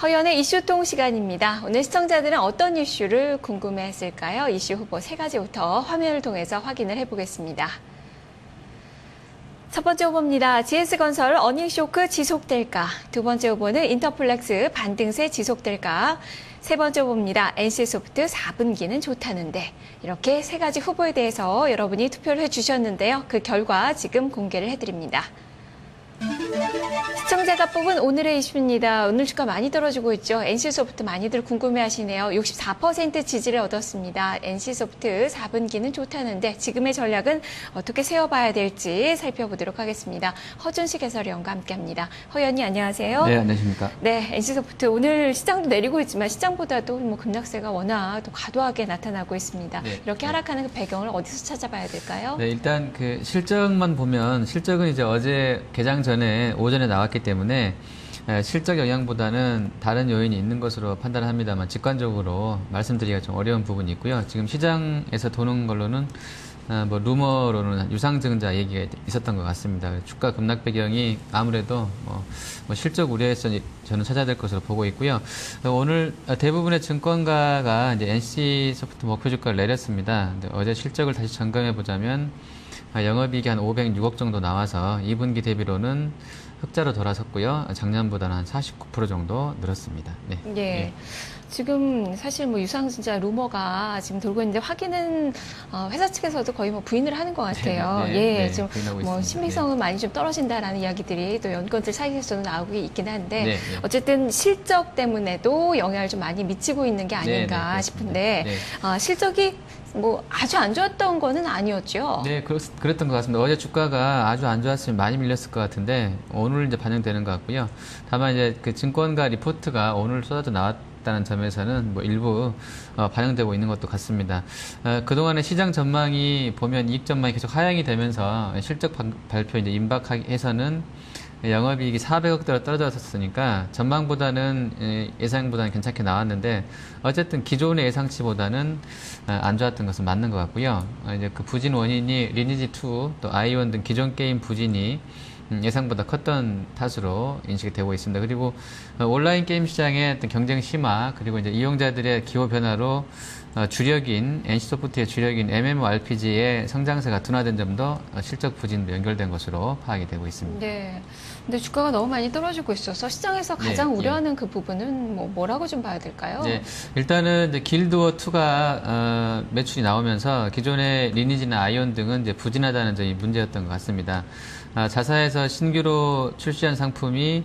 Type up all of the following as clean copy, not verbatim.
허연의 이슈통 시간입니다. 오늘 시청자들은 어떤 이슈를 궁금해했을까요? 이슈 후보 3가지부터 화면을 통해서 확인을 해보겠습니다. 첫 번째 후보입니다. GS건설 어닝쇼크 지속될까? 두 번째 후보는 인터플렉스 반등세 지속될까? 세 번째 후보입니다. NC소프트 4분기는 좋다는데. 이렇게 3가지 후보에 대해서 여러분이 투표를 해주셨는데요. 그 결과 지금 공개를 해드립니다. 시청자가 뽑은 오늘의 이슈입니다. 오늘 주가 많이 떨어지고 있죠. NC소프트 많이들 궁금해하시네요. 64% 지지를 얻었습니다. NC소프트 4분기는 좋다는데 지금의 전략은 어떻게 세워봐야 될지 살펴보도록 하겠습니다. 허준식 해설위원과 함께합니다. 허연이 안녕하세요. 네, 안녕하십니까. 네, NC소프트 오늘 시장도 내리고 있지만 시장보다도 급락세가 워낙 또 과도하게 나타나고 있습니다. 네, 이렇게 하락하는 그 배경을 어디서 찾아봐야 될까요? 네, 일단 그 실적만 보면 실적은 이제 어제 개장 전에 오전에 나왔기 때문에 실적 영향보다는 다른 요인이 있는 것으로 판단합니다만 직관적으로 말씀드리기가 좀 어려운 부분이 있고요. 지금 시장에서 도는 걸로는 루머로는 유상증자 얘기가 있었던 것 같습니다. 주가 급락 배경이 아무래도 실적 우려에서 저는 찾아야 될 것으로 보고 있고요. 오늘 대부분의 증권가가 이제 NC소프트 목표 주가를 내렸습니다. 어제 실적을 다시 점검해 보자면 영업이익이 한 506억 정도 나와서 2분기 대비로는 흑자로 돌아섰고요. 작년보다는 한 49% 정도 늘었습니다. 네. 예. 네. 지금 사실 유상증자 루머가 지금 돌고 있는데 확인은 회사 측에서도 거의 부인을 하는 것 같아요. 네, 예, 네, 좀 부인하고 있습니다. 신빙성은 많이 좀 떨어진다라는 이야기들이 또 연구원들 사이에서도 나오고 있긴 한데 네, 네. 어쨌든 실적 때문에도 영향을 좀 많이 미치고 있는 게 아닌가 네, 싶은데 네. 실적이 아주 안 좋았던 거는 아니었죠. 네, 그랬던 것 같습니다. 어제 주가가 아주 안 좋았으면 많이 밀렸을 것 같은데 오늘 이제 반영되는 것 같고요. 다만 이제 그 증권가 리포트가 오늘 쏟아져 나왔다는 점에서는 일부 반영되고 있는 것도 같습니다. 그동안의 시장 전망이 보면 이익 전망이 계속 하향이 되면서 실적 발표 이제 임박해서는 영업이익이 400억대로 떨어졌으니까 전망보다는 예상보다는 괜찮게 나왔는데 어쨌든 기존의 예상치보다는 안 좋았던 것은 맞는 것 같고요. 이제 그 부진 원인이 리니지2 또 아이온 등 기존 게임 부진이 예상보다 컸던 탓으로 인식이 되고 있습니다. 그리고 온라인 게임 시장의 어떤 경쟁 심화 그리고 이제 이용자들의 기호 변화로 주력인 NC소프트의 주력인 MMORPG의 성장세가 둔화된 점도 실적 부진도 연결된 것으로 파악이 되고 있습니다. 네. 근데 주가가 너무 많이 떨어지고 있어서 시장에서 가장 우려하는 그 부분은 뭐라고 좀 봐야 될까요? 네, 일단은 이제 길드워2가 매출이 나오면서 기존의 리니지나 아이온 등은 이제 부진하다는 점이 문제였던 것 같습니다. 자사에서 신규로 출시한 상품이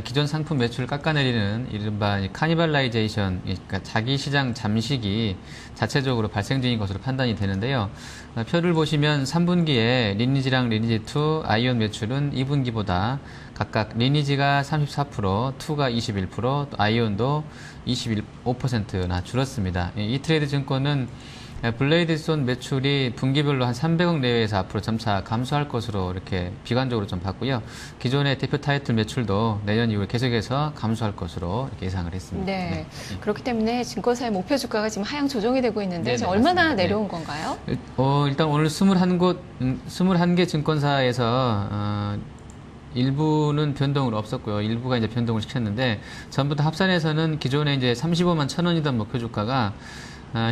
기존 상품 매출을 깎아내리는 이른바 카니발라이제이션, 그러니까 자기 시장 잠식이 자체적으로 발생 중인 것으로 판단이 되는데요. 표를 보시면 3분기에 리니지랑 리니지2, 아이온 매출은 2분기보다 각각 리니지가 34%, 2가 21%, 또 아이온도 25%나 줄었습니다. 이 트레이드 증권은 블레이드손 매출이 분기별로 한 300억 내외에서 앞으로 점차 감소할 것으로 이렇게 비관적으로 좀 봤고요. 기존의 대표 타이틀 매출도 내년 이후에 계속해서 감소할 것으로 이렇게 예상을 했습니다. 네. 그렇기 때문에 증권사의 목표 지금 하향 조정이 되고 있는데 네, 얼마나 맞습니다. 내려온 건가요? 일단 오늘 21개 증권사에서 일부는 변동을 없었고요. 일부가 이제 변동을 시켰는데 전부 다 합산해서는 기존에 이제 35만 1,000원이던 목표 주가가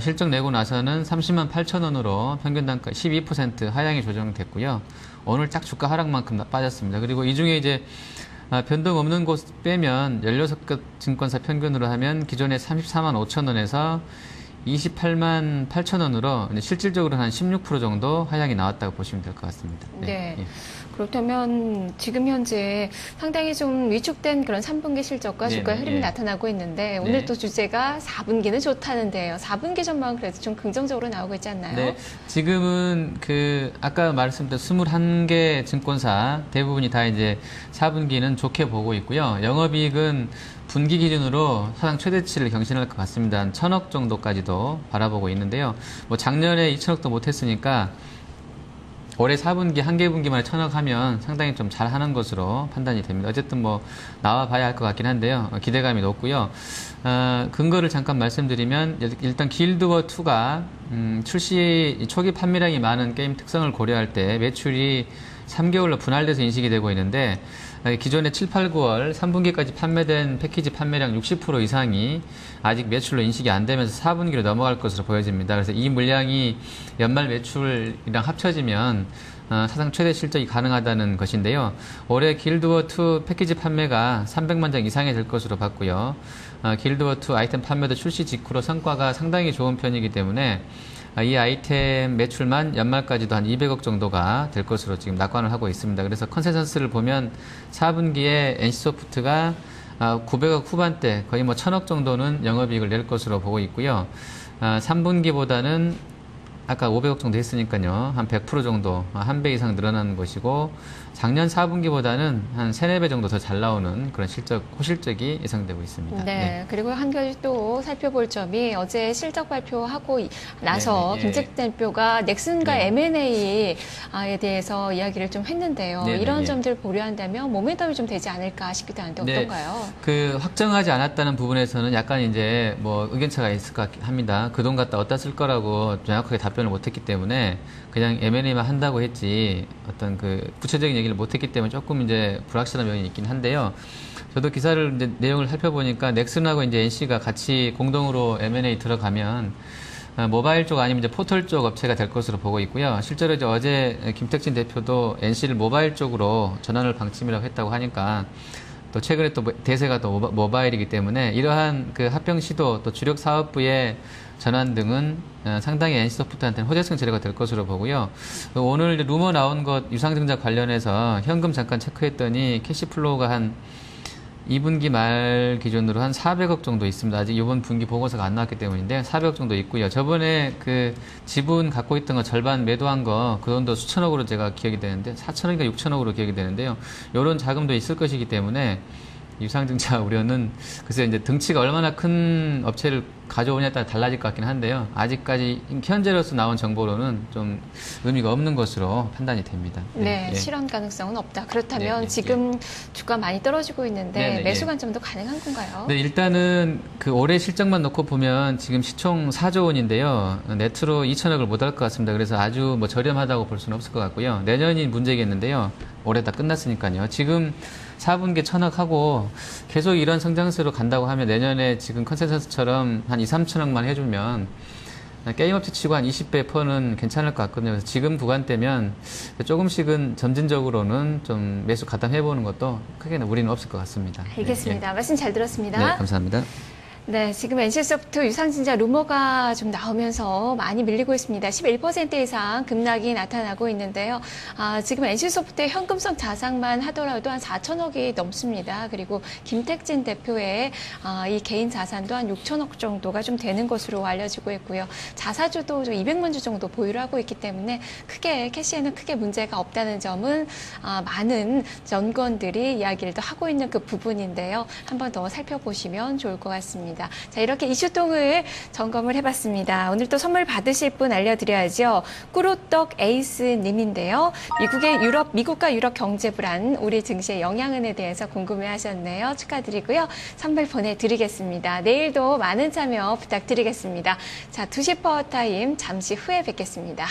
실적 내고 나서는 30만 8천 원으로 평균 단가 12% 하향이 조정됐고요. 오늘 딱 주가 하락만큼 빠졌습니다. 그리고 이 중에 이제 변동 없는 곳 빼면 16개 증권사 평균으로 하면 기존에 34만 5천 원에서 28만 8천 원으로 실질적으로 한 16% 정도 하향이 나왔다고 보시면 될 것 같습니다. 네. 예. 그렇다면 지금 현재 상당히 좀 위축된 그런 3분기 실적과 주가의 흐름이 나타나고 있는데 오늘 또 주제가 4분기는 좋다는데요. 4분기 전망은 그래도 좀 긍정적으로 나오고 있지 않나요? 네. 지금은 아까 말씀드린 21개 증권사 대부분이 다 이제 4분기는 좋게 보고 있고요. 영업이익은 분기 기준으로 사상 최대치를 경신할 것 같습니다. 한 1,000억 정도까지도 바라보고 있는데요. 작년에 2,000억도 못했으니까 올해 4분기 한 개 분기만에 1,000억 하면 상당히 좀 잘하는 것으로 판단이 됩니다. 어쨌든 나와 봐야 할 것 같긴 한데요. 기대감이 높고요. 근거를 잠깐 말씀드리면 일단 길드워2가 출시 초기 판매량이 많은 게임 특성을 고려할 때 매출이 3개월로 분할돼서 인식이 되고 있는데 기존에 7, 8, 9월 3분기까지 판매된 패키지 판매량 60% 이상이 아직 매출로 인식이 안 되면서 4분기로 넘어갈 것으로 보여집니다. 그래서 이 물량이 연말 매출이랑 합쳐지면 사상 최대 실적이 가능하다는 것인데요. 올해 길드워2 패키지 판매가 300만 장 이상이 될 것으로 봤고요. 길드워2 아이템 판매도 출시 직후로 성과가 상당히 좋은 편이기 때문에 이 아이템 매출만 연말까지도 한 200억 정도가 될 것으로 지금 낙관을 하고 있습니다. 그래서 컨센서스를 보면 4분기에 NC소프트가 900억 후반대 거의 뭐 1000억 정도는 영업이익을 낼 것으로 보고 있고요. 3분기보다는 아까 500억 정도 했으니까요. 한 100% 정도, 한 배 이상 늘어나는 것이고, 작년 4분기보다는 한 3, 4배 정도 더 잘 나오는 그런 호실적이 예상되고 있습니다. 네. 그리고 한 가지 또 살펴볼 점이 어제 실적 발표하고 나서 네. 김택진 대표가 넥슨과 네. M&A에 대해서 이야기를 좀 했는데요. 네. 이런 점들 고려한다면 모멘텀이 좀 되지 않을까 싶기도 한데 어떤가요? 확정하지 않았다는 부분에서는 약간 이제 뭐 의견차가 있을 것 합니다. 그 돈 갖다 어디다 쓸 거라고 정확하게 답변을 못했기 때문에 그냥 M&A만 한다고 했지 어떤 그 구체적인 얘기를 못했기 때문에 조금 이제 불확실한 면이 있긴 한데요. 저도 기사를 이제 내용을 살펴보니까 넥슨하고 이제 NC가 같이 공동으로 M&A 들어가면 모바일 쪽 아니면 이제 포털 쪽 업체가 될 것으로 보고 있고요. 실제로 이제 어제 김택진 대표도 NC를 모바일 쪽으로 전환을 방침이라고 했다고 하니까 또 최근에 또 대세가 또 모바일이기 때문에 이러한 그 합병 시도 또 주력 사업부의 전환 등은 상당히 NC소프트한테는 호재성 재료가 될 것으로 보고요. 오늘 루머 나온 것 유상증자 관련해서 현금 잠깐 체크했더니 캐시플로우가 한 2분기 말 기준으로 한 400억 정도 있습니다. 아직 이번 분기 보고서가 안 나왔기 때문인데 400억 정도 있고요. 저번에 그 지분 갖고 있던 거 절반 매도한 거 그 돈도 수천억으로 제가 기억이 되는데 4천억인가 6천억으로 기억이 되는데요. 이런 자금도 있을 것이기 때문에 유상증자 우려는 글쎄 이제 등치가 얼마나 큰 업체를 가져오냐에 따라 달라질 것 같긴 한데요. 아직까지 현재로서 나온 정보로는 좀 의미가 없는 것으로 판단이 됩니다. 네, 실현 가능성은 없다. 그렇다면 네, 지금 주가 많이 떨어지고 있는데 네, 매수 관점도 가능한 건가요? 네, 일단은 그 올해 실적만 놓고 보면 지금 시총 4조 원인데요. 네트로 2천억을 못 할 것 같습니다. 그래서 아주 뭐 저렴하다고 볼 수는 없을 것 같고요. 내년이 문제겠는데요. 올해 다 끝났으니까요. 지금 4분기 1,000억 하고 계속 이런 성장세로 간다고 하면 내년에 지금 컨센서스처럼 한 2, 3천억만 해주면 게임업체 치고 한 20배 퍼는 괜찮을 것 같거든요. 그래서 지금 구간대면 조금씩은 점진적으로는 좀 매수 가담해보는 것도 크게는 무리는 없을 것 같습니다. 알겠습니다. 말씀 잘 들었습니다. 네, 감사합니다. 네, 지금 NC소프트 유상증자 루머가 좀 나오면서 많이 밀리고 있습니다. 11% 이상 급락이 나타나고 있는데요. 지금 NC소프트의 현금성 자산만 하더라도 한 4천억이 넘습니다. 그리고 김택진 대표의 이 개인 자산도 한 6천억 정도가 좀 되는 것으로 알려지고 있고요. 자사주도 200만 주 정도 보유를 하고 있기 때문에 캐시에는 크게 문제가 없다는 점은 많은 전권들이 이야기를 또 하고 있는 그 부분인데요. 한 번 더 살펴보시면 좋을 것 같습니다. 자, 이렇게 이슈통을 점검을 해봤습니다. 오늘 또 선물 받으실 분 알려드려야죠. 꾸루떡 에이스 님인데요. 미국과 유럽 경제 불안, 우리 증시의 영향에 대해서 궁금해하셨네요. 축하드리고요. 선물 보내드리겠습니다. 내일도 많은 참여 부탁드리겠습니다. 자, 2시 파워타임 잠시 후에 뵙겠습니다.